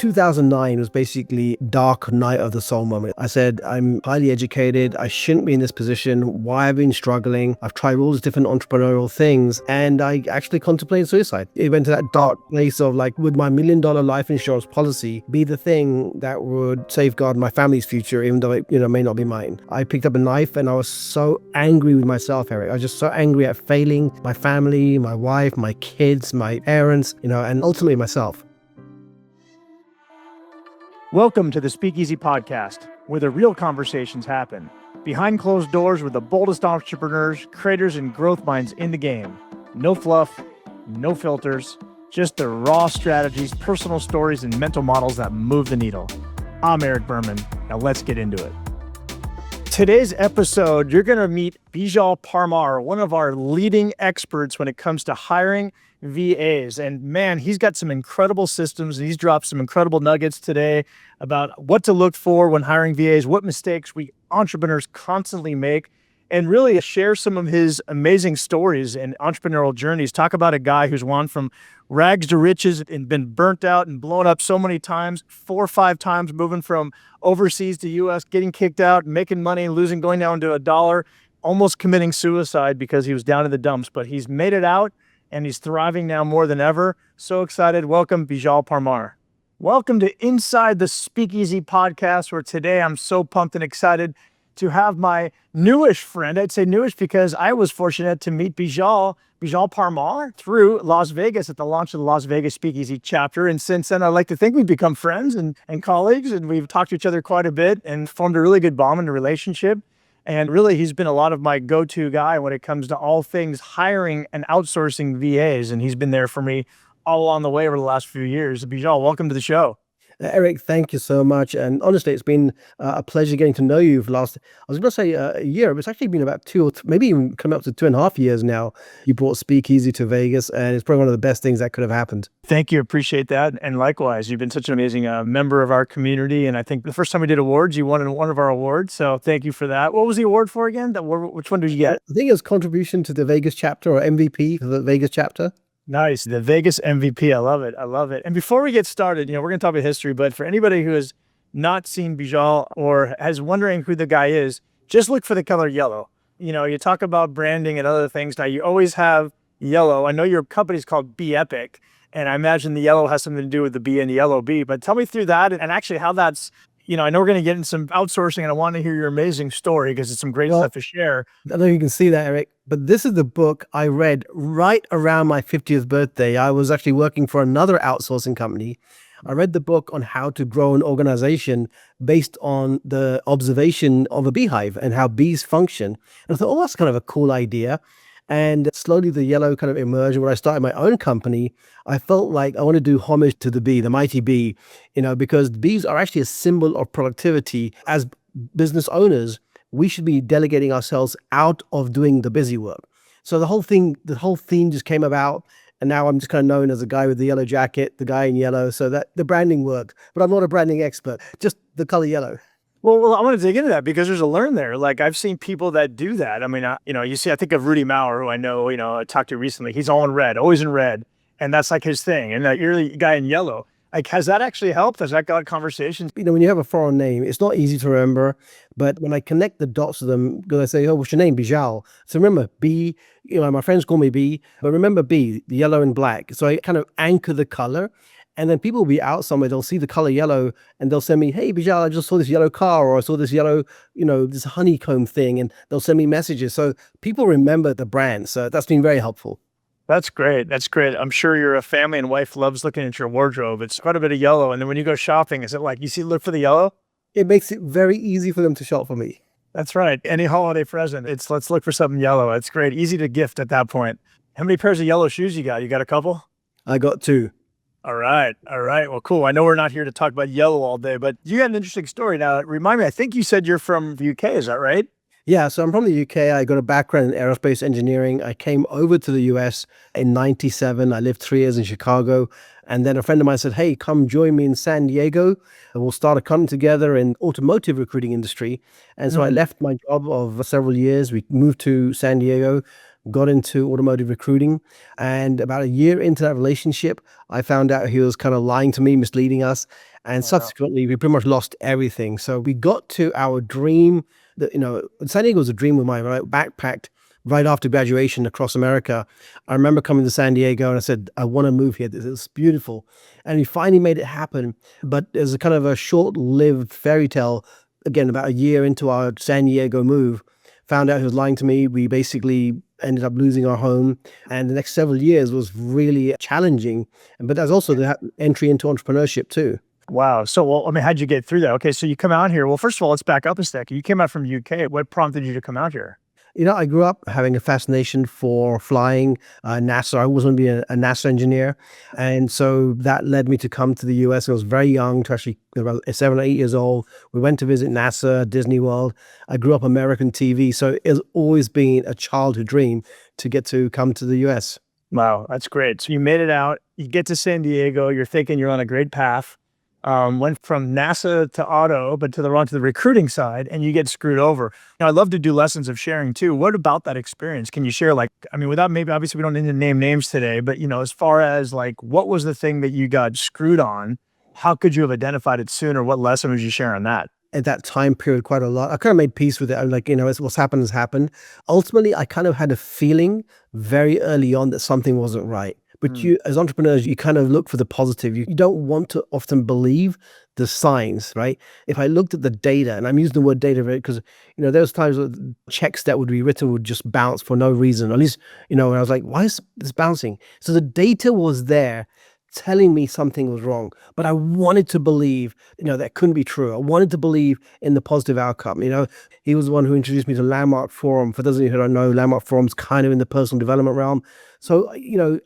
2009 was basically dark night of the soul moment. I said, I'm highly educated. I shouldn't be in this position. Why I've been struggling. I've tried all these different entrepreneurial things, and I actually contemplated suicide. It went to that dark place of like, would my $1 million life insurance policy be the thing that would safeguard my family's future, even though it may not be mine? I picked up a knife and I was so angry with myself, Eric. I was just so angry at failing my family, my wife, my kids, my parents, and ultimately myself. Welcome to the Speakeasy podcast, where the real conversations happen. Behind closed doors with the boldest entrepreneurs, creators, and growth minds in the game. No fluff, no filters, just the raw strategies, personal stories, and mental models that move the needle. I'm Eric Berman. Now let's get into it. Today's episode, you're going to meet Beejel Parmar, one of our leading experts when it comes to hiring VAs. And man, he's got some incredible systems. He's dropped some incredible nuggets today about what to look for when hiring VAs, what mistakes we entrepreneurs constantly make, and really share some of his amazing stories and entrepreneurial journeys. Talk about a guy who's gone from rags to riches and been burnt out and blown up so many times, 4 or 5 times, moving from overseas to US, getting kicked out, making money, losing, going down to $1, almost committing suicide because he was down in the dumps. But he's made it out and he's thriving now more than ever. So excited. Welcome, Beejel Parmar. Welcome to Inside the Speakeasy podcast, where today I'm so pumped and excited to have my newish friend. I'd say newish because I was fortunate to meet Beejel Parmar through Las Vegas at the launch of the Las Vegas Speakeasy chapter. And since then, I like to think we've become friends and colleagues, and we've talked to each other quite a bit and formed a really good bond and relationship. And really, he's been a lot of my go-to guy when it comes to all things hiring and outsourcing VAs. And he's been there for me all along the way over the last few years. Beejel, welcome to the show. Eric, thank you so much. And honestly, it's been a pleasure getting to know you for the last, I was going to say a year, but it's actually been about 2 or maybe even coming up to 2.5 years now. You brought Speakeasy to Vegas, and it's probably one of the best things that could have happened. Thank you. Appreciate that. And likewise, you've been such an amazing member of our community. And I think the first time we did awards, you won one of our awards. So thank you for that. What was the award for again? Which one did you get? I think it was contribution to the Vegas chapter, or MVP for the Vegas chapter. Nice. The Vegas MVP. I love it. I love it. And before we get started, we're going to talk about history, but for anybody who has not seen Beejel or has wondering who the guy is, just look for the color yellow. You talk about branding and other things. Now you always have yellow. I know your company's called Be Epic, and I imagine the yellow has something to do with the B and the yellow B, but tell me through that and actually how that's, I know we're going to get into some outsourcing, and I want to hear your amazing story because it's some great stuff to share. I don't know if you can see that, Eric, but this is the book I read right around my 50th birthday. I was actually working for another outsourcing company. I read the book on how to grow an organization based on the observation of a beehive and how bees function. And I thought, that's kind of a cool idea. And slowly the yellow kind of emerged. When I started my own company, I felt like I want to do homage to the bee, the mighty bee, because bees are actually a symbol of productivity. As business owners, we should be delegating ourselves out of doing the busy work. So the whole theme just came about. And now I'm just kind of known as the guy with the yellow jacket, the guy in yellow. So that the branding worked, but I'm not a branding expert, just the color yellow. Well, I want to dig into that because there's a learn there. Like I've seen people that do that. I mean, you see, I think of Rudy Maurer, who I know, I talked to recently. He's all in red, always in red. And that's like his thing. And you're the guy in yellow. Like, has that actually helped? Has that got conversations? When you have a foreign name, it's not easy to remember. But when I connect the dots to them, because I say, what's your name? Beejel. So remember, B, my friends call me B, but remember B, the yellow and black. So I kind of anchor the color. And then people will be out somewhere, they'll see the color yellow and they'll send me, hey, Beejel, I just saw this yellow car, or I saw this yellow, this honeycomb thing, and they'll send me messages. So people remember the brand. So that's been very helpful. That's great. That's great. I'm sure your family and wife loves looking at your wardrobe. It's quite a bit of yellow. And then when you go shopping, is it like, look for the yellow? It makes it very easy for them to shop for me. That's right. Any holiday present, let's look for something yellow. It's great. Easy to gift at that point. How many pairs of yellow shoes you got? You got a couple? I got 2. All right. Well, cool. I know we're not here to talk about yellow all day, but you got an interesting story. Now, remind me, I think you said you're from the UK. Is that right? Yeah, so I'm from the UK. I got a background in aerospace engineering. I came over to the US in 97. I lived 3 years in Chicago. And then a friend of mine said, hey, come join me in San Diego. And we'll start a company together in automotive recruiting industry. And so I left my job of several years. We moved to San Diego, got into automotive recruiting. And about a year into that relationship, I found out he was kind of lying to me, misleading us. And Oh, no. subsequently, we pretty much lost everything. So we got to our dream that, San Diego was a dream of mine, right? Backpacked right after graduation across America. I remember coming to San Diego and I said, I want to move here. This is beautiful. And we finally made it happen. But there's a kind of a short-lived fairy tale, again, about a year into our San Diego move, found out he was lying to me. We basically ended up losing our home. And the next several years was really challenging. But there's also the entry into entrepreneurship too. Wow. So, well, I mean, how'd you get through that? Okay, so you come out here. Well, first of all, let's back up a second. You came out from UK. What prompted you to come out here? I grew up having a fascination for flying, NASA. I was going to be a NASA engineer. And so that led me to come to the US. I was very young, to actually about 7 or 8 years old. We went to visit NASA, Disney World. I grew up American TV. So it's always been a childhood dream to get to come to the US. Wow, that's great. So you made it out. You get to San Diego. You're thinking you're on a great path. Went from NASA to auto, but to the recruiting side, and you get screwed over. Now, I'd love to do lessons of sharing too. What about that experience? Can you share, like, I mean, without maybe, obviously we don't need to name names today, but as far as like, what was the thing that you got screwed on? How could you have identified it sooner? What lesson would you share on that? At that time period, quite a lot. I kind of made peace with it. I was like, it's what's happened has happened. Ultimately, I kind of had a feeling very early on that something wasn't right. But you, as entrepreneurs, you kind of look for the positive. You don't want to often believe the signs, right? If I looked at the data, and I'm using the word data because, there was times where checks that would be written would just bounce for no reason. At least, and I was like, why is this bouncing? So the data was there telling me something was wrong, but I wanted to believe, that couldn't be true. I wanted to believe in the positive outcome. He was the one who introduced me to Landmark Forum. For those of you who don't know, Landmark Forum's kind of in the personal development realm. So,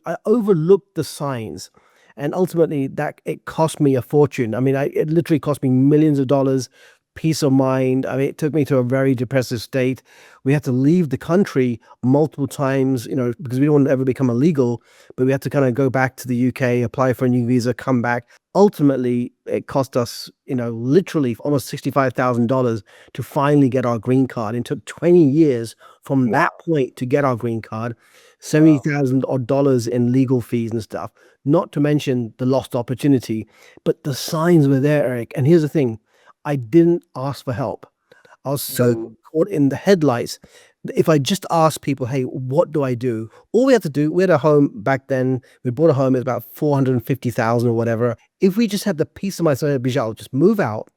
I overlooked the signs, and ultimately that it cost me a fortune. I mean, it literally cost me millions of dollars, peace of mind. I mean, it took me to a very depressive state. We had to leave the country multiple times, because we didn't want to ever become illegal, but we had to kind of go back to the UK, apply for a new visa, come back. Ultimately, it cost us, literally almost $65,000 to finally get our green card. It took 20 years from that point to get our green card, $70,000 odd dollars in legal fees and stuff, not to mention the lost opportunity. But the signs were there, Eric. And here's the thing. I didn't ask for help. I was so caught in the headlights. If I just asked people, hey, what do I do? All we had to do, we had a home back then. We bought a home, it was about 450,000 or whatever. If we just had the peace of mind, so Beejel, just move out,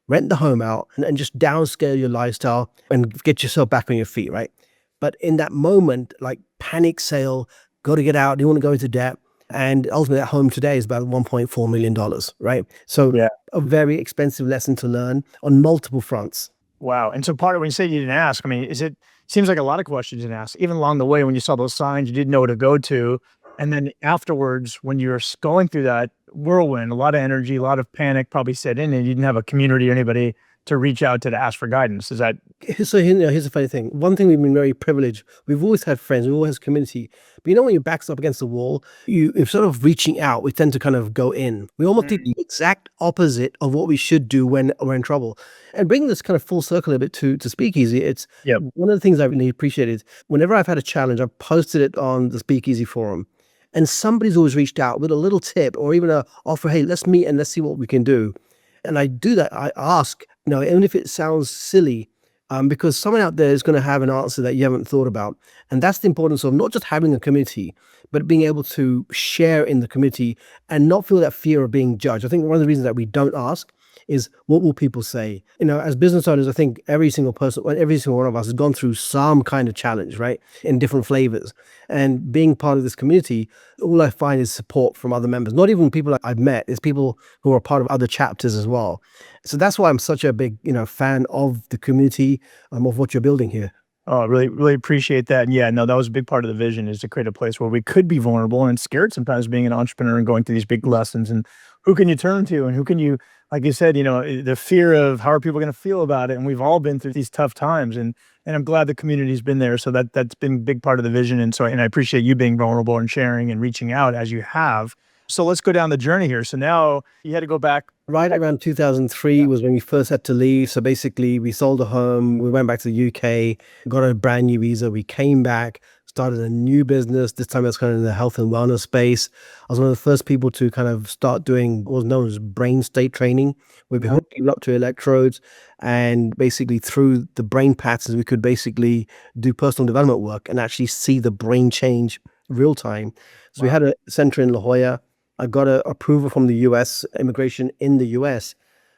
rent the home out, and just downscale your lifestyle and get yourself back on your feet, right? But in that moment, like panic sale, got to get out, you want to go into debt. And ultimately, that home today is about $1.4 million, right? So a very expensive lesson to learn on multiple fronts. Wow. And so part of when you say you didn't ask, I mean, seems like a lot of questions you didn't ask, even along the way when you saw those signs, you didn't know where to go to. And then afterwards, when you're going through that whirlwind, a lot of energy, a lot of panic probably set in, and you didn't have a community or anybody to reach out to ask for guidance. Is that? So here's the funny thing. One thing we've been very privileged. We've always had friends. We've always had community. But when your back's up against the wall, instead of reaching out, we tend to kind of go in. We almost did the exact opposite of what we should do when we're in trouble. And bringing this kind of full circle a bit to Speakeasy, it's one of the things I really appreciated. Whenever I've had a challenge, I've posted it on the Speakeasy forum. And somebody's always reached out with a little tip or even a offer, hey, let's meet and let's see what we can do. And I do that. I ask, even if it sounds silly, because someone out there is going to have an answer that you haven't thought about. And that's the importance of not just having a community, but being able to share in the community and not feel that fear of being judged. I think one of the reasons that we don't ask is what will people say? As business owners, I think every single one of us has gone through some kind of challenge, right? In different flavors. And being part of this community, all I find is support from other members, not even people that I've met, it's people who are part of other chapters as well. So that's why I'm such a big, fan of the community, of what you're building here. Oh, really, really appreciate that. And yeah, no, that was a big part of the vision, is to create a place where we could be vulnerable and scared sometimes being an entrepreneur and going through these big lessons. And who can you turn to? And who can you, like you said, the fear of how are people going to feel about it? And we've all been through these tough times. And I'm glad the community's been there. So that's been a big part of the vision. And I appreciate you being vulnerable and sharing and reaching out as you have. So let's go down the journey here. So now you had to go back. Right around 2003 was when we first had to leave. So basically we sold a home, we went back to the UK, got a brand new visa, we came back, started a new business. This time I was kind of in the health and wellness space. I was one of the first people to kind of start doing what was known as brain state training, where we hooked people up to electrodes, and basically through the brain patterns, we could basically do personal development work and actually see the brain change real time. So we had a center in La Jolla. I got a approval from the US immigration in the US.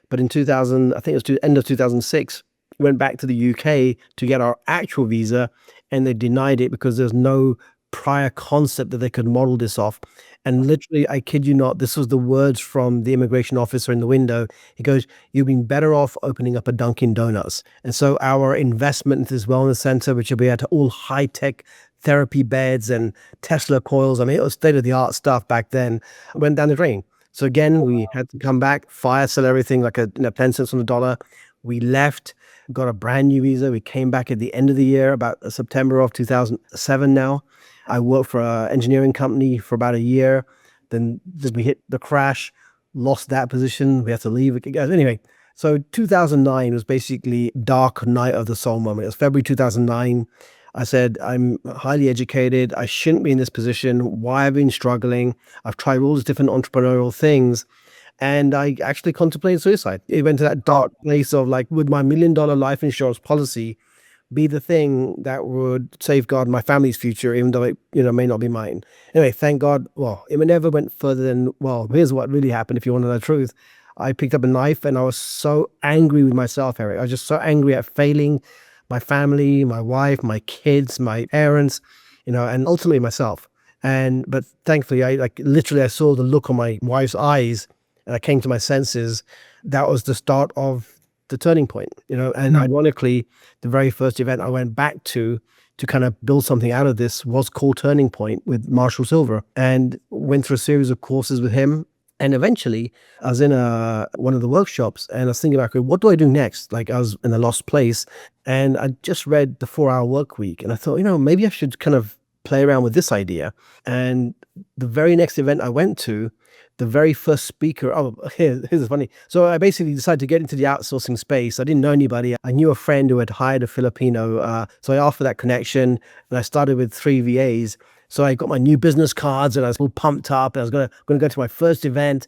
But in 2000, I think it was to end of 2006, we went back to the UK to get our actual visa, and they denied it because there's no prior concept that they could model this off. And literally, I kid you not, this was the words from the immigration officer in the window. He goes, "You've been better off opening up a Dunkin' Donuts." And so our investment into this wellness center, which will be at all high-tech therapy beds and Tesla coils, I mean, it was state-of-the-art stuff back then, went down the drain. So again, we had to come back, fire sell everything like 10 cents on the dollar. We left, got a brand new visa. We came back at the end of the year, about September of 2007 now. I worked for an engineering company for about a year. Then we hit the crash, lost that position. We had to leave. Anyway, so 2009 was basically dark night of the soul moment. It was February 2009. I said, I'm highly educated. I shouldn't be in this position. Why have I been struggling? I've tried all these different entrepreneurial things. And I actually contemplated suicide. It went to that dark place of like, would my $1 million life insurance policy be the thing that would safeguard my family's future, even though it, may not be mine? Anyway, thank God. Well, it never went further than, well, here's what really happened if you want to know the truth. I picked up a knife and I was so angry with myself, Eric. I was just so angry at failing my family, my wife, my kids, my parents, and ultimately myself. But thankfully, I saw the look on my wife's eyes and I came to my senses. That was the start of the turning point, and ironically, the very first event I went back to kind of build something out of this was called Turning Point with Marshall Silver, and went through a series of courses with him. And eventually I was in one of the workshops and I was thinking about, what do I do next? Like, I was in a lost place and I just read the 4-Hour Work Week and I thought, maybe I should kind of play around with this idea. And the very next event I went to, the very first speaker, here's funny. So I basically decided to get into the outsourcing space. I didn't know anybody. I knew a friend who had hired a Filipino. So I asked for that connection and I started with 3 VAs. So I got my new business cards and I was all pumped up. And I was gonna go to my first event,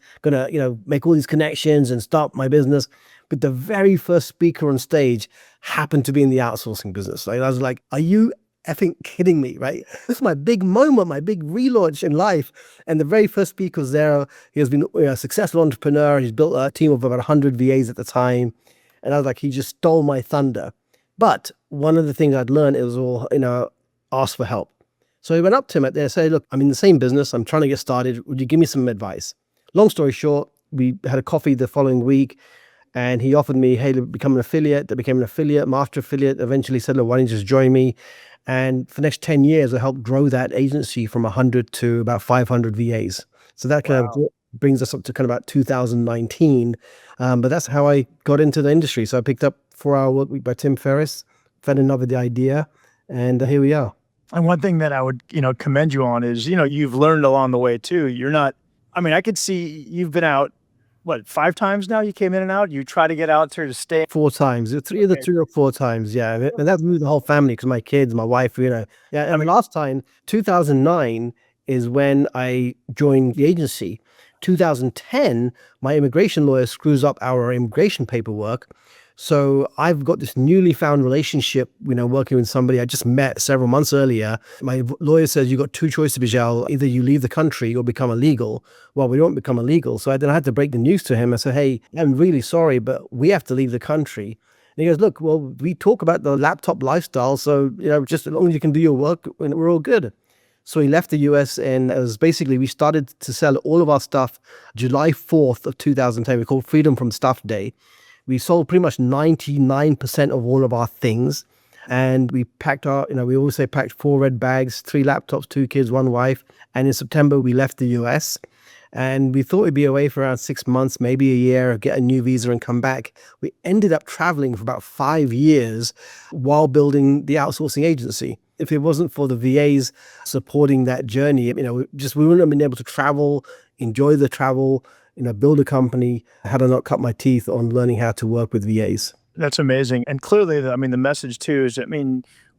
make all these connections and start my business. But the very first speaker on stage happened to be in the outsourcing business. I was like, are you effing kidding me, right? This is my big moment, my big relaunch in life. And the very first speaker was there. He has been a successful entrepreneur. He's built a team of about 100 VAs at the time. And I was like, he just stole my thunder. But one of the things I'd learned, it was all, ask for help. So I went up to him and said, look, I'm in the same business. I'm trying to get started. Would you give me some advice? Long story short, we had a coffee the following week and he offered me, hey, become an affiliate. I became an affiliate, master affiliate, eventually said, look, why don't you just join me? And for the next 10 years, I helped grow that agency from 100 to about 500 VAs. So that kind of brings us up to kind of about 2019. But that's how I got into the industry. So I picked up 4-Hour Work Week by Tim Ferriss, fell in love with the idea, and here we are. And one thing that I would, commend you on is, you've learned along the way too. You're not, I could see you've been out, 5 times now you came in and out? You try to get out there to stay? 4 times, either 3 or 4 times, yeah. And that's moved the whole family because my kids, my wife, Yeah, I mean, last time, 2009 is when I joined the agency. 2010, my immigration lawyer screws up our immigration paperwork. So I've got this newly found relationship, working with somebody I just met several months earlier. My lawyer says, you got 2 choices, Beejel. Either you leave the country or become illegal. Well, we don't become illegal. So then I had to break the news to him. I said, hey, I'm really sorry, but we have to leave the country. And he goes, look, well, we talk about the laptop lifestyle. So, just as long as you can do your work, we're all good. So he left the US and it was basically, we started to sell all of our stuff July 4th of 2010. We called Freedom from Stuff Day. We sold pretty much 99% of all of our things. And we packed we always say packed 4 red bags, 3 laptops, 2 kids, 1 wife. And in September, we left the US. And we thought we'd be away for around 6 months, maybe a year, get a new visa and come back. We ended up traveling for about 5 years while building the outsourcing agency. If it wasn't for the VAs supporting that journey, we wouldn't have been able to travel, enjoy the travel, build a company, had I not cut my teeth on learning how to work with VAs. That's amazing. And clearly, the message too is,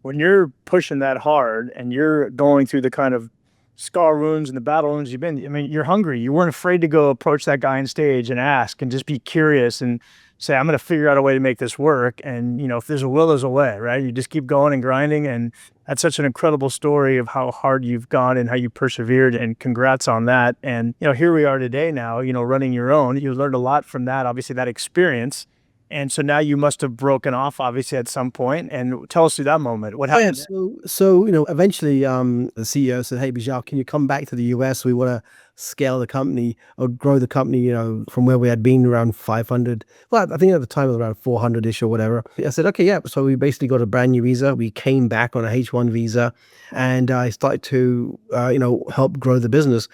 when you're pushing that hard and you're going through the kind of scar wounds and the battle wounds you've been, I mean, you're hungry. You weren't afraid to go approach that guy on stage and ask and just be curious and say, I'm going to figure out a way to make this work. And, if there's a will, there's a way, right? You just keep going and grinding. And that's such an incredible story of how hard you've gone and how you persevered, and congrats on that. And, here we are today now, running your own. You learned a lot from that, obviously that experience. And so now you must have broken off, obviously, at some point. And tell us through that moment. What Oh yeah. happened? So eventually, the CEO said, "Hey, Beejel, can you come back to the US? We want to scale the company or grow the company, from where we had been around 500. Well, I think at the time it was around 400-ish or whatever." I said, "Okay, yeah." So we basically got a brand new visa. We came back on a H-1 visa, and I started to, help grow the business.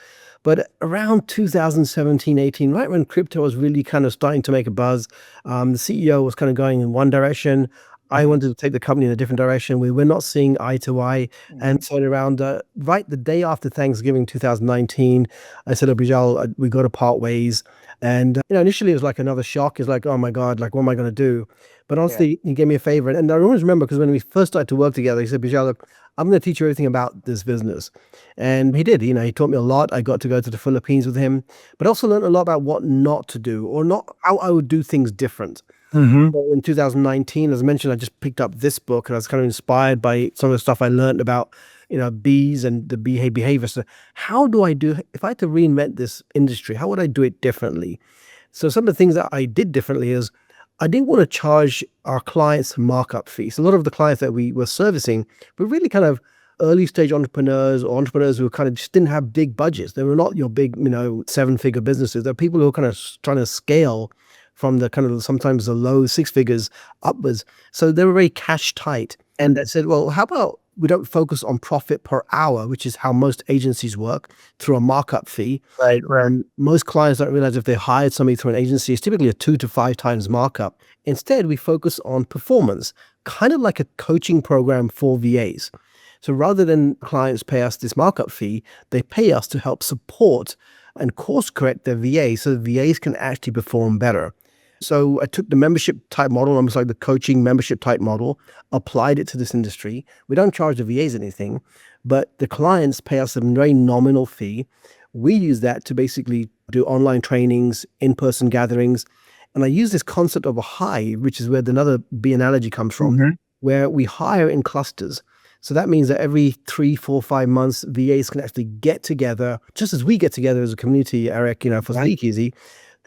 But around 2017, 18, right when crypto was really kind of starting to make a buzz, the CEO was kind of going in one direction. I wanted to take the company in a different direction. We were not seeing eye to eye. And so around right the day after Thanksgiving 2019, I said, "Oh, Bijal, we got to part ways." And initially it was like another shock. It's like, "Oh my God, like what am I going to do?" But honestly, he gave me a favor. And I always remember, because when we first started to work together, he said, "Bijal, look, I'm going to teach you everything about this business." And he did. He taught me a lot. I got to go to the Philippines with him, but I also learned a lot about what not to do, or not how I would do things different. Mm-hmm. So in 2019, as I mentioned, I just picked up this book, and I was kind of inspired by some of the stuff I learned about, bees and the behavior. So how do I do, if I had to reinvent this industry, how would I do it differently? So some of the things that I did differently is I didn't want to charge our clients markup fees. A lot of the clients that we were servicing were really kind of early stage entrepreneurs, or entrepreneurs who kind of just didn't have big budgets. They were not your big, 7-figure businesses. They're people who are kind of trying to scale from the kind of sometimes the low 6 figures upwards. So they were very cash tight. And I said, well, how about we don't focus on profit per hour, which is how most agencies work, through a markup fee. Right. And most clients don't realize if they hired somebody through an agency, it's typically a 2 to 5 times markup. Instead, we focus on performance, kind of like a coaching program for VAs. So rather than clients pay us this markup fee, they pay us to help support and course correct their VAs so the VAs can actually perform better. So I took the membership type model, almost like the coaching membership type model, applied it to this industry. We don't charge the VAs anything, but the clients pay us a very nominal fee. We use that to basically do online trainings, in-person gatherings. And I use this concept of a hive, which is where another bee analogy comes from, where we hire in clusters. So that means that every 3, 4, 5 months, VAs can actually get together, just as we get together as a community, Eric, for Speakeasy.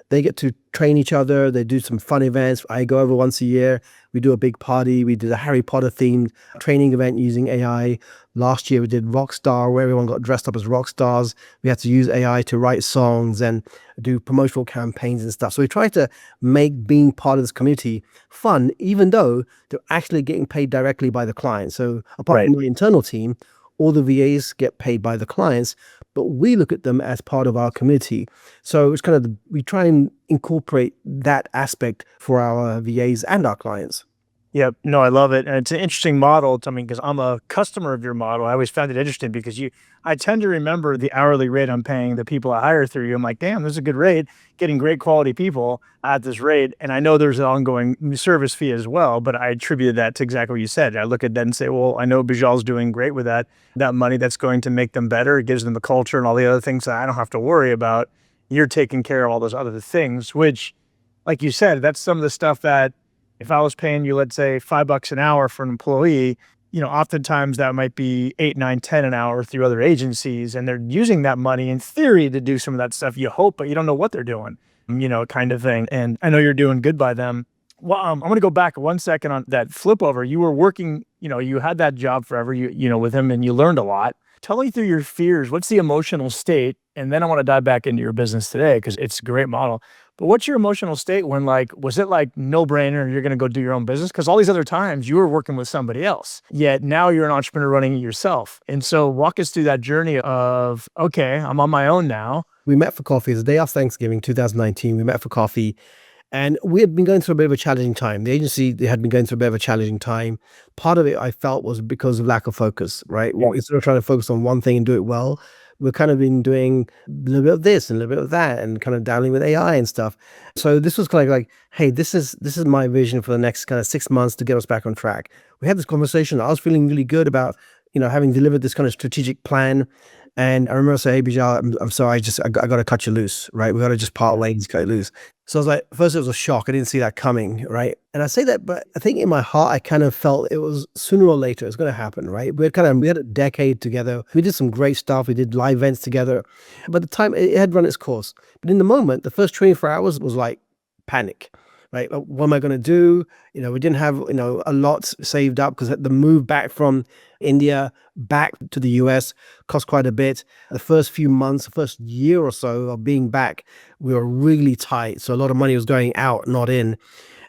They get to train each other. They do some fun events. I go over once a year. We do a big party. We did a Harry Potter themed training event using AI. Last year we did Rockstar, where everyone got dressed up as rock stars. We had to use AI to write songs and do promotional campaigns and stuff. So we try to make being part of this community fun, even though they're actually getting paid directly by the client. So apart from the internal team, all the VAs get paid by the clients, but we look at them as part of our community. So it's kind of, we try and incorporate that aspect for our VAs and our clients. Yep. No, I love it. And it's an interesting model. Because I'm a customer of your model. I always found it interesting because I tend to remember the hourly rate I'm paying the people I hire through you. I'm like, damn, this is a good rate, getting great quality people at this rate. And I know there's an ongoing service fee as well, but I attributed that to exactly what you said. I look at that and say, well, I know Bijal's doing great with that money. That's going to make them better. It gives them the culture and all the other things that I don't have to worry about. You're taking care of all those other things, which, like you said, that's some of the stuff that, if I was paying you, let's say $5 an hour for an employee, oftentimes that might be 8, 9, 10 an hour through other agencies. And they're using that money in theory to do some of that stuff. You hope, but you don't know what they're doing, kind of thing. And I know you're doing good by them. Well, I'm going to go back 1 second on that flip over. You were working, you had that job forever, with him, and you learned a lot. Tell me through your fears. What's the emotional state? And then I want to dive back into your business today, because it's a great model. But what's your emotional state when, was it no brainer, you're going to go do your own business? Because all these other times you were working with somebody else, yet now you're an entrepreneur running it yourself. And so walk us through that journey of, okay, I'm on my own now. We met for coffee. It was the day after Thanksgiving, 2019. We met for coffee, and we had been going through a bit of a challenging time. The agency, they had been going through a bit of a challenging time. Part of it, I felt, was because of lack of focus, right? Instead of trying to focus on one thing and do it well, we're kind of been doing a little bit of this and a little bit of that and kind of dabbling with AI and stuff. So this was kind of like, hey, this is my vision for the next kind of 6 months to get us back on track. We had this conversation. I was feeling really good about, having delivered this kind of strategic plan. And I remember saying, hey, Beejel, I'm sorry, I got to cut you loose, right? We got to just part ways, cut you loose. So I was like, first it was a shock. I didn't see that coming, right? And I say that, but I think in my heart, I kind of felt it was sooner or later, it's going to happen, right? We had a decade together. We did some great stuff. We did live events together. But the time, it had run its course. But in the moment, the first 24 hours was like panic. Right? What am I going to do? We didn't have, a lot saved up because the move back from India back to the US cost quite a bit. The first few months, the first year or so of being back, we were really tight. So a lot of money was going out, not in.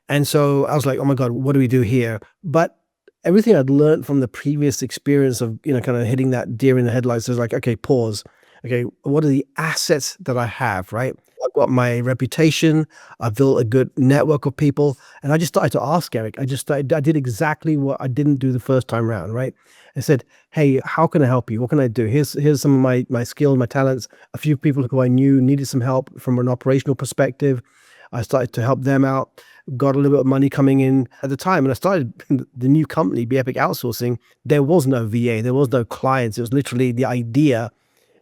And so I was like, oh my God, what do we do here? But everything I'd learned from the previous experience of, kind of hitting that deer in the headlights is like, okay, pause. Okay, what are the assets that I have, right? I've got my reputation. I've built a good network of people. And I just started to ask Eric. I did exactly what I didn't do the first time around, right? I said, hey, how can I help you? What can I do? Here's some of my skills, my talents. A few people who I knew needed some help from an operational perspective. I started to help them out, got a little bit of money coming in at the time. And I started the new company, Be Epic Outsourcing. There was no VA, there was no clients. It was literally the idea.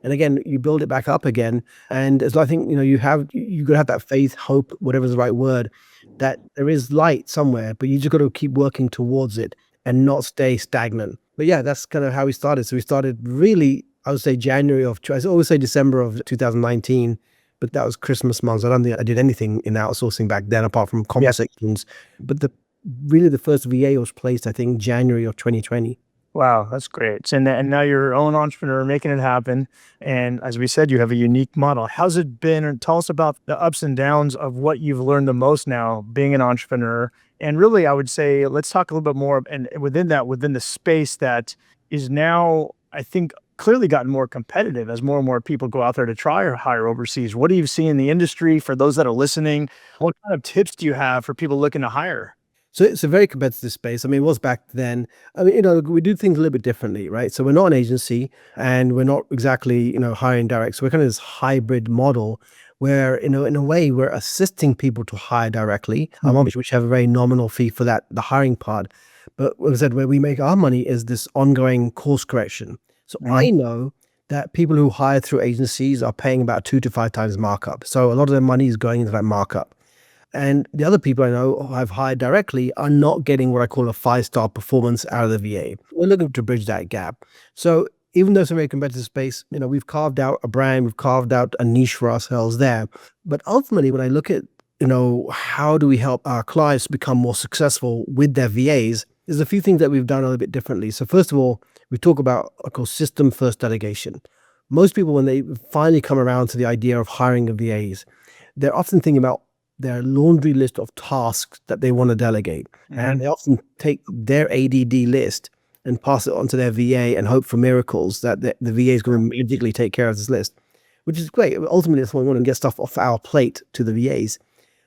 And again, you build it back up again. And as I think, you got to have that faith, hope, whatever's the right word, that there is light somewhere, but you just got to keep working towards it and not stay stagnant. But yeah, that's kind of how we started. So we started really, I would say I always say December of 2019, but that was Christmas months. I don't think I did anything in outsourcing back then apart from conversations. But the first VA was placed, I think, January of 2020. Wow, that's great. And now you're your own entrepreneur making it happen. And as we said, you have a unique model. How's it been? And tell us about the ups and downs of what you've learned the most now being an entrepreneur. And really, I would say, let's talk a little bit more. And within the space that is now, I think, clearly gotten more competitive as more and more people go out there to try or hire overseas. What do you see in the industry for those that are listening? What kind of tips do you have for people looking to hire? So it's a very competitive space. I mean, it was back then. I mean, we do things a little bit differently, right? So we're not an agency and we're not exactly, hiring direct. So we're kind of this hybrid model where, in a way, we're assisting people to hire directly, which have a very nominal fee for that, the hiring part. But as I said, where we make our money is this ongoing course correction. So I know that people who hire through agencies are paying about 2 to 5 times markup. So a lot of their money is going into that markup. And the other people I know who I've hired directly are not getting what I call a 5-star performance out of the VA. We're looking to bridge that gap. So even though it's a very competitive space, we've carved out a brand, we've carved out a niche for ourselves there. But ultimately, when I look at, how do we help our clients become more successful with their VAs, there's a few things that we've done a little bit differently. So first of all, we talk about what I call system first delegation. Most people, when they finally come around to the idea of hiring a VAs, they're often thinking about their laundry list of tasks that they want to delegate. And they often take their ADD list and pass it on to their VA and hope for miracles that the VA is going to magically take care of this list, which is great. Ultimately, that's why we want to get stuff off our plate to the VAs.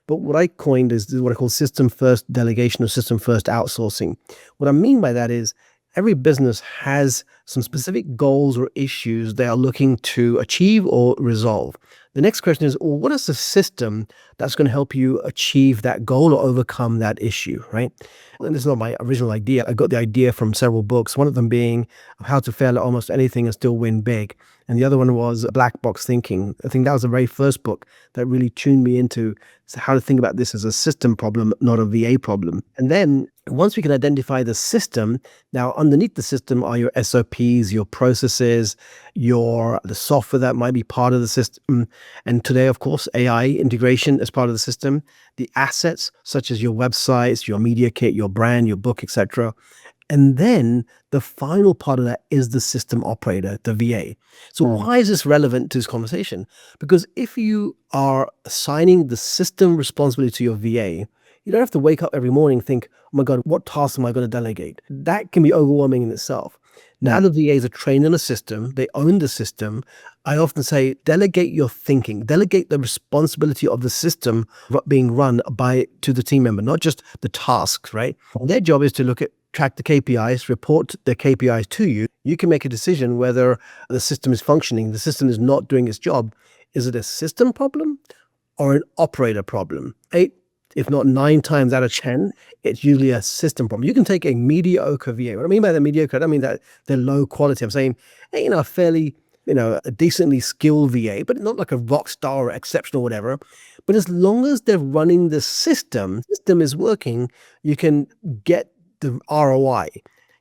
But what I coined is what I call system first delegation or system first outsourcing. What I mean by that is every business has some specific goals or issues they are looking to achieve or resolve. The next question is, well, what is the system that's going to help you achieve that goal or overcome that issue, right? And this is not my original idea. I got the idea from several books, one of them being How to Fail at Almost Anything and Still Win Big. And the other one was Black Box Thinking. I think that was the very first book that really tuned me into how to think about this as a system problem, not a VA problem. And then once we can identify the system, now underneath the system are your SOPs, your processes, the software that might be part of the system. And today, of course, AI integration as part of the system, the assets such as your websites, your media kit, your brand, your book, etc. And then the final part of that is the system operator, the VA. So why is this relevant to this conversation? Because if you are assigning the system responsibility to your VA, you don't have to wake up every morning and think, oh my God, what tasks am I going to delegate? That can be overwhelming in itself. Now the VAs are trained in a system, they own the system. I often say, delegate your thinking, delegate the responsibility of the system being run to the team member, not just the tasks, right? Their job is to look at track the KPIs, report the KPIs to you, you can make a decision whether the system is functioning, the system is not doing its job. Is it a system problem or an operator problem? 8, if not 9 times out of 10, it's usually a system problem. You can take a mediocre VA. What I mean by the mediocre, I don't mean that they're low quality. I'm saying, hey, a fairly, a decently skilled VA, but not like a rock star or exceptional, whatever. But as long as they're running the system is working, you can get the ROI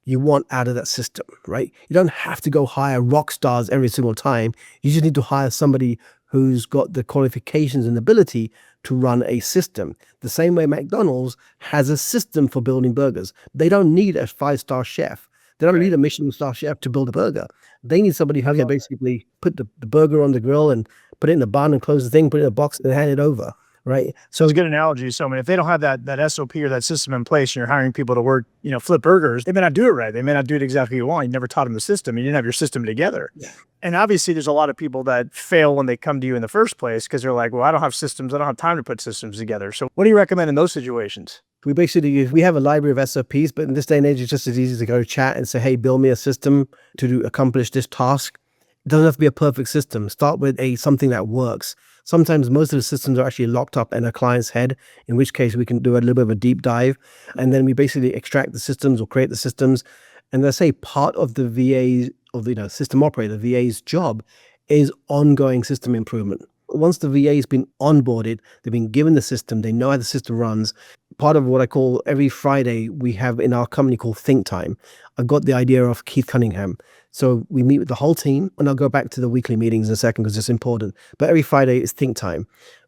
you want out of that system, right? You don't have to go hire rock stars every single time. You just need to hire somebody who's got the qualifications and ability to run a system. The same way McDonald's has a system for building burgers. They don't need a 5-star chef. They don't need a Michelin star chef to build a burger. They need somebody who can basically put the burger on the grill and put it in the bun and close the thing, put it in a box and hand it over, right? So it's a good analogy. So I mean, if they don't have that SOP or that system in place and you're hiring people to work, flip burgers, they may not do it right. They may not do it exactly you want. You never taught them the system. You didn't have your system together. Yeah. And obviously there's a lot of people that fail when they come to you in the first place because they're like, well, I don't have systems. I don't have time to put systems together. So what do you recommend in those situations? We have a library of SOPs, but in this day and age, it's just as easy to go chat and say, hey, build me a system to accomplish this task. It doesn't have to be a perfect system. Start with something that works. Sometimes most of the systems are actually locked up in a client's head, in which case we can do a little bit of a deep dive. And then we basically extract the systems or create the systems. And let's say part of the VA's, of the system operator, the VA's job is ongoing system improvement. Once the VA has been onboarded, they've been given the system, they know how the system runs. Part of what I call every Friday, we have in our company called Think Time. I've got the idea of Keith Cunningham. So we meet with the whole team, and I'll go back to the weekly meetings in a second because it's important. But every Friday is Think Time.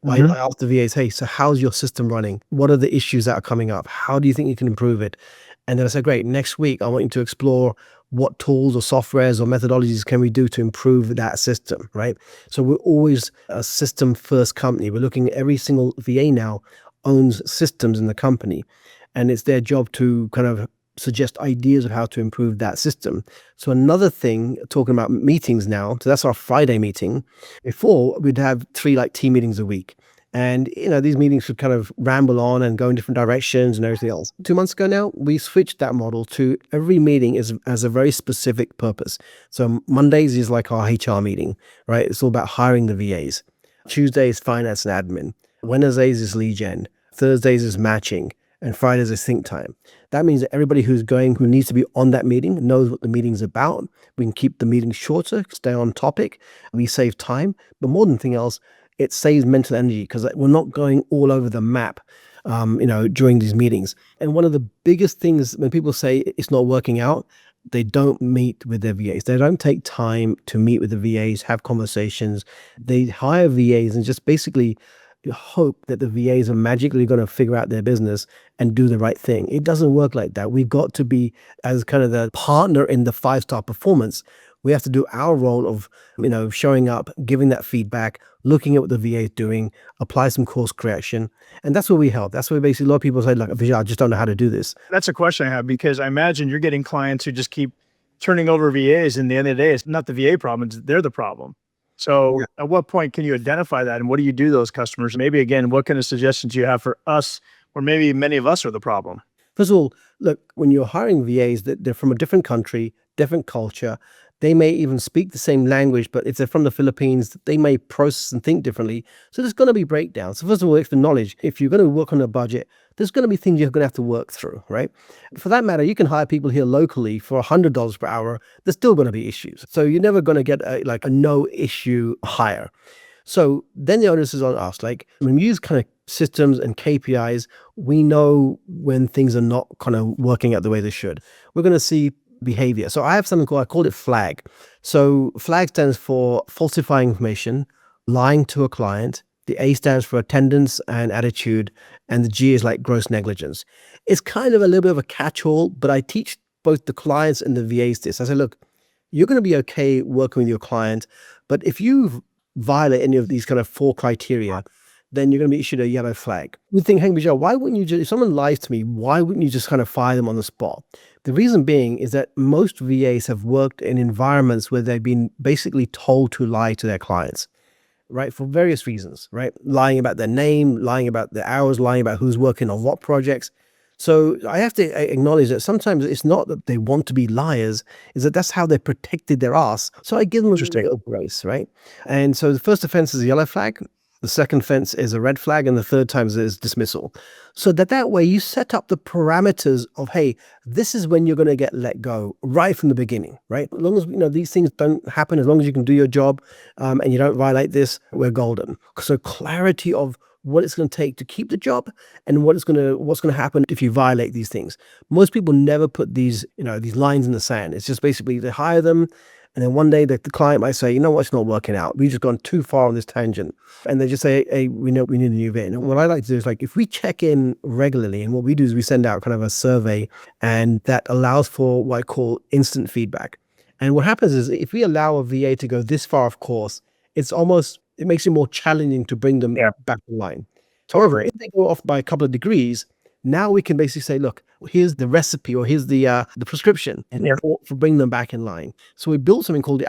I ask the VAs, hey, so how's your system running? What are the issues that are coming up? How do you think you can improve it? And then I say, great, next week, I want you to explore what tools or softwares or methodologies can we do to improve that system, right? So we're always a system-first company. We're looking at every single VA now owns systems in the company, and it's their job to kind of suggest ideas of how to improve that system. So another thing, talking about meetings now, so that's our Friday meeting. Before, we'd have 3 team meetings a week. And, these meetings would kind of ramble on and go in different directions and everything else. 2 months ago now, we switched that model to every meeting has a very specific purpose. So Mondays is like our HR meeting, right? It's all about hiring the VAs. Tuesday is finance and admin. Wednesdays is lead gen. Thursdays is matching. And Fridays is think time. That means that everybody who needs to be on that meeting knows what the meeting's about. We can keep the meeting shorter, stay on topic, and we save time. But more than anything else, it saves mental energy because we're not going all over the map, during these meetings. And one of the biggest things when people say it's not working out, they don't meet with their VAs. They don't take time to meet with the VAs, have conversations. They hire VAs and just basically hope that the VAs are magically going to figure out their business and do the right thing. It doesn't work like that. We've got to be, as kind of the partner in the 5-star performance, we have to do our role of, showing up, giving that feedback, looking at what the VA is doing, apply some course correction. And that's where we help. That's where basically a lot of people say, Beejel, I just don't know how to do this. That's a question I have because I imagine you're getting clients who just keep turning over VAs. And at the end of the day, it's not the VA problem, they're the problem. So At what point can you identify that? And what do you do to those customers? Maybe again, what kind of suggestions do you have for us, or maybe many of us are the problem? First of all, look, when you're hiring VAs, they're from a different country, different culture. They may even speak the same language, but if they're from the Philippines, they may process and think differently. So there's going to be breakdowns. So first of all, it's the knowledge. If you're going to work on a budget, there's going to be things you're going to have to work through, right? For that matter, you can hire people here locally for $100 per hour. There's still going to be issues. So you're never going to get a no issue hire. So then the onus is on us. When we use kind of systems and KPIs, we know when things are not kind of working out the way they should. We're going to see behavior. So I have something I call it FLAG. So FLAG stands for falsifying information, lying to a client. The A stands for attendance and attitude, and the G is like gross negligence. It's kind of a little bit of a catch-all, but I teach both the clients and the VAs this. I say, look, you're going to be okay working with your client, but if you violate any of these kind of 4 criteria, then you're going to be issued a yellow flag. We think, hey, Beejel, why wouldn't you if someone lies to me, why wouldn't you just kind of fire them on the spot? The reason being is that most VAs have worked in environments where they've been basically told to lie to their clients, right? For various reasons, right? Lying about their name, lying about their hours, lying about who's working on what projects. So I have to acknowledge that sometimes it's not that they want to be liars, is that that's how they protected their ass. So I give them a little Interesting. bit of grace, right? And so the first offense is a yellow flag, the second offense is a red flag, and the third time is dismissal. So that way you set up the parameters of, hey, this is when you're going to get let go right from the beginning, right? As long as these things don't happen, as long as you can do your job and you don't violate this, we're golden. So clarity of what it's going to take to keep the job and what's going to happen if you violate these things. Most people never put these lines in the sand. It's just basically they hire them, and then one day the client might say, you know what, it's not working out. We've just gone too far on this tangent, and they just say, hey, we know we need a new vet. And what I like to do is, like, if we check in regularly, and what we do is we send out kind of a survey, and that allows for what I call instant feedback. And what happens is if we allow a VA to go this far off course, it makes it more challenging to bring them Yeah, back online. However, totally. if they go off by a couple of degrees, now we can basically say, look, here's the recipe, or here's the prescription Yeah. for bringing them back in line. So we built something called the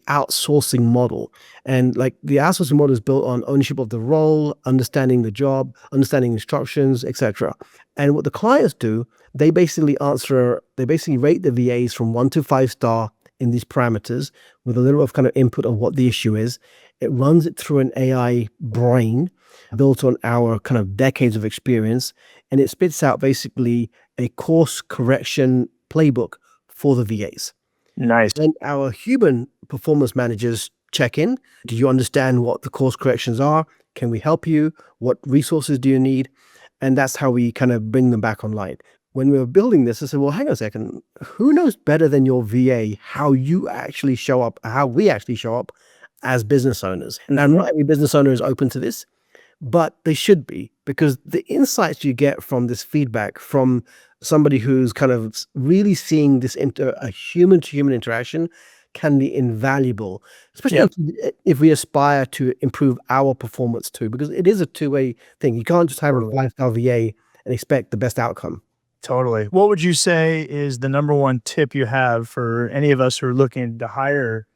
outsourcing model. And like the outsourcing model is built on ownership of the role, understanding the job, understanding instructions, etc. And what the clients do, they basically rate the VAs from 1 to 5 star in these parameters with a little of kind of input of what the issue is. It runs it through an AI brain built on our kind of decades of experience, and it spits out basically a course correction playbook for the VAs. Nice. Then our human performance managers check in. Do you understand what the course corrections are? Can we help you? What resources do you need? And that's how we kind of bring them back online. When we were building this, I said, well, hang on a second. Who knows better than your VA how you actually show up, how we actually show up as business owners? Now, not every business owner is open to this, but they should be, because the insights you get from this feedback from somebody who's kind of really seeing this into a human to human interaction can be invaluable, especially Yep. if we aspire to improve our performance too, because it is a two-way thing. You can't just have a Totally. 5-star VA and expect the best outcome. Totally. What would you say is the number one tip you have for any of us who are looking to hire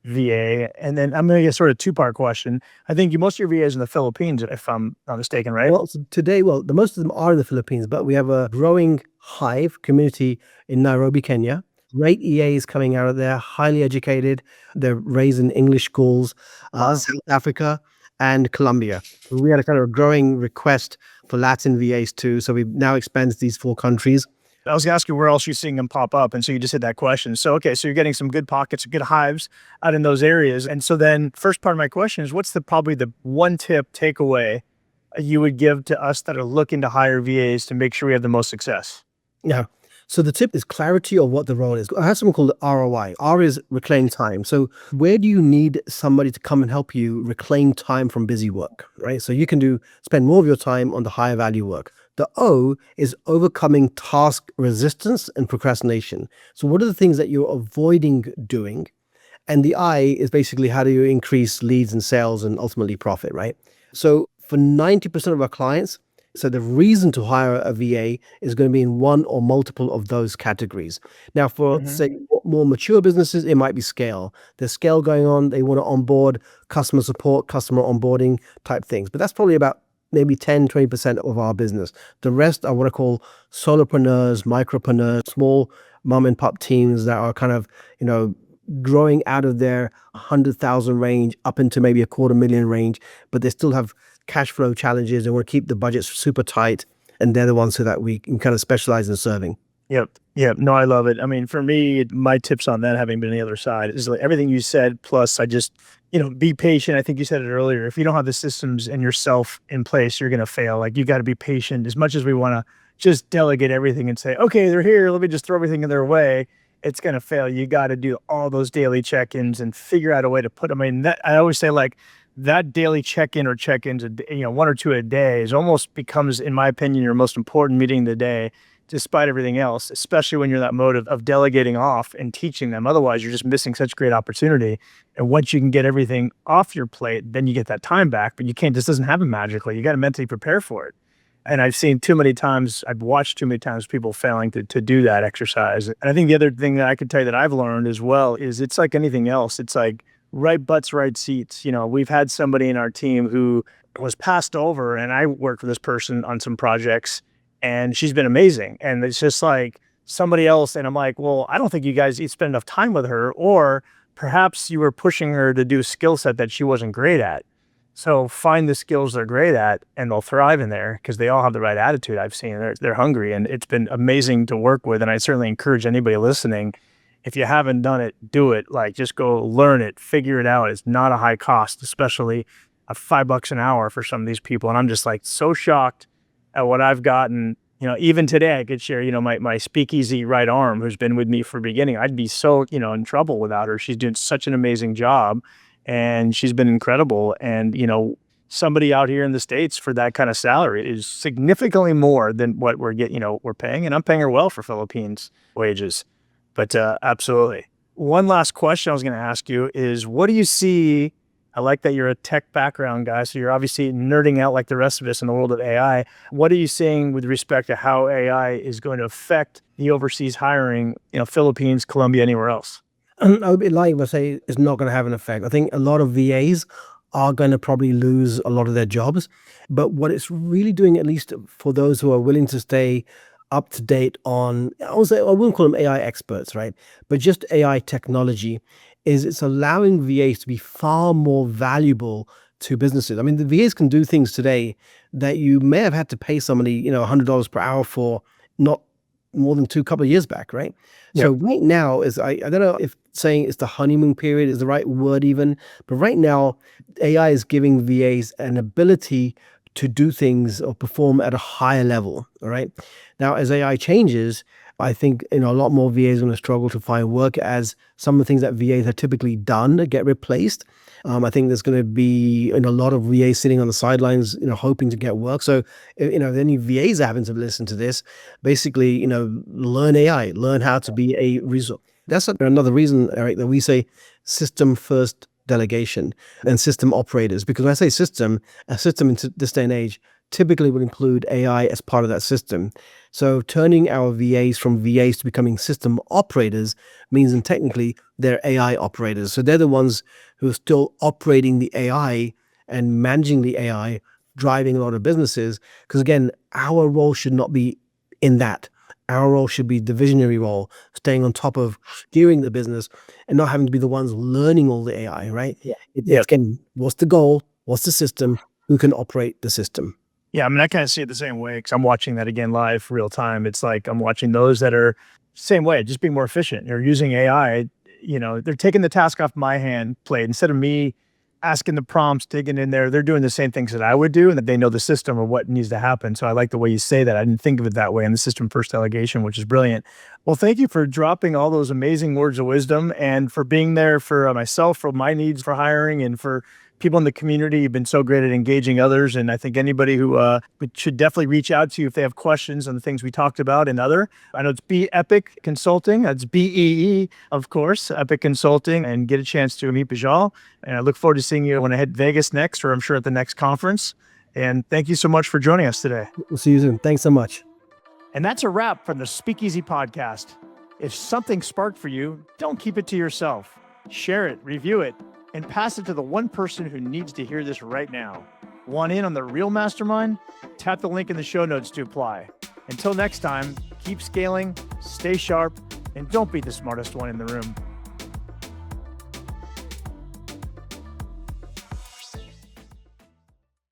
VA? And then I'm going to get sort of two-part question. I think most of your VAs in the Philippines, if I'm not mistaken, right? Well, so today, the most of them are in the Philippines, but we have a growing Hive community in Nairobi, Kenya. Great EAs coming out of there, highly educated. They're raised in English schools, Wow. South Africa and Colombia. We had a kind of growing request for Latin VAs too, so we've now expanded these 4 countries. I was going to ask you where else you're seeing them pop up. And so you just hit that question. So, okay, so you're getting some good pockets, good hives out in those areas. And so then first part of my question is what's probably the one tip takeaway you would give to us that are looking to hire VAs to make sure we have the most success? Yeah. So the tip is clarity of what the role is. I have something called ROI. R is reclaim time. So where do you need somebody to come and help you reclaim time from busy work, right? So you can spend more of your time on the higher value work. The O is overcoming task resistance and procrastination. So what are the things that you're avoiding doing? And the I is basically how do you increase leads and sales and ultimately profit, right? So for 90% of our clients, so the reason to hire a VA is going to be in one or multiple of those categories. Now, for say more mature businesses, it might be scale. There's scale going on. They want to onboard customer support, customer onboarding type things. But that's probably about maybe 10, 20% of our business. The rest are what I call solopreneurs, micropreneurs, small mom and pop teams that are kind of, growing out of their 100,000 range up into maybe a 250,000 range, but they still have cash flow challenges and want to keep the budgets super tight. And they're the ones who that we can kind of specialize in serving. Yep. Yep. No, I love it. I mean, for me, my tips on that, having been on the other side, is like everything you said. Plus, I just, be patient. I think you said it earlier. If you don't have the systems and yourself in place, you're going to fail. Like you got to be patient. As much as we want to just delegate everything and say, okay, they're here, let me just throw everything in their way, it's going to fail. You got to do all those daily check-ins and figure out a way to put them in. That I always say, like, that daily check-in or check-ins, one or two a day is almost becomes, in my opinion, your most important meeting of the day, despite everything else, especially when you're that mode of delegating off and teaching them. Otherwise, you're just missing such great opportunity. And once you can get everything off your plate, then you get that time back, but you can't, this doesn't happen magically. You got to mentally prepare for it. And I've watched too many times people failing to do that exercise. And I think the other thing that I could tell you that I've learned as well is it's like anything else. It's like right butts, right seats. We've had somebody in our team who was passed over, and I worked with this person on some projects, and she's been amazing. And it's just like somebody else. And I'm like, well, I don't think you guys spend enough time with her, or perhaps you were pushing her to do a skill set that she wasn't great at. So find the skills they're great at and they'll thrive in there because they all have the right attitude. I've seen they're hungry, and it's been amazing to work with. And I certainly encourage anybody listening, if you haven't done it, do it. Like, just go learn it, figure it out. It's not a high cost, especially a $5 an hour for some of these people. And I'm just like so shocked at what I've gotten. Even today I could share, my Speakeasy right arm, who's been with me for beginning. I'd be so, in trouble without her. She's doing such an amazing job, and she's been incredible. And, somebody out here in the States for that kind of salary is significantly more than what we're getting, we're paying. And I'm paying her well for Philippines wages. But absolutely. One last question I was going to ask you is, what do you see? I like that you're a tech background guy, so you're obviously nerding out like the rest of us in the world of AI. What are you seeing with respect to how AI is going to affect the overseas hiring, Philippines, Colombia, anywhere else? I would be lying if I say it's not going to have an effect. I think a lot of VAs are going to probably lose a lot of their jobs. But what it's really doing, at least for those who are willing to stay up to date on, I wouldn't call them AI experts, right? But just AI technology, is it's allowing VAs to be far more valuable to businesses. I mean, the VAs can do things today that you may have had to pay somebody, $100 per hour for not more than couple of years back, right? Yep. So right now is, I don't know if saying it's the honeymoon period is the right word even, but right now AI is giving VAs an ability to do things or perform at a higher level, all right? Now, as AI changes, I think a lot more VAs are going to struggle to find work, as some of the things that VAs have typically done get replaced. I think there's going to be a lot of VAs sitting on the sidelines, hoping to get work. So, if any VAs happen to listen to this, basically, learn AI, learn how to be a resource. That's another reason, Eric, that we say system first delegation and system operators. Because when I say system, a system in this day and age typically would include AI as part of that system. So turning our VAs from VAs to becoming system operators means that technically they're AI operators. So they're the ones who are still operating the AI and managing the AI, driving a lot of businesses. Because again, our role should not be in that. Our role should be the visionary role, staying on top of steering the business and not having to be the ones learning all the AI, right? Yeah. It's again, what's the goal? What's the system? Who can operate the system? Yeah, I mean, I kind of see it the same way because I'm watching that again live, real time. It's like I'm watching those that are same way, just being more efficient. They're using AI, they're taking the task off my hand plate. Instead of me asking the prompts, digging in there, they're doing the same things that I would do, and that they know the system or what needs to happen. So I like the way you say that. I didn't think of it that way in the system first delegation, which is brilliant. Well, thank you for dropping all those amazing words of wisdom and for being there for myself, for my needs for hiring, and for people in the community. You've been so great at engaging others. And I think anybody who should definitely reach out to you if they have questions on the things we talked about and other. I know it's Epic Consulting. That's BEE, of course, Epic Consulting, and get a chance to meet Beejel. And I look forward to seeing you when I hit Vegas next, or I'm sure at the next conference. And thank you so much for joining us today. We'll see you soon. Thanks so much. And that's a wrap from the Speakeasy podcast. If something sparked for you, don't keep it to yourself. Share it, review it, and pass it to the one person who needs to hear this right now. Want in on the real mastermind? Tap the link in the show notes to apply. Until next time, keep scaling, stay sharp, and don't be the smartest one in the room.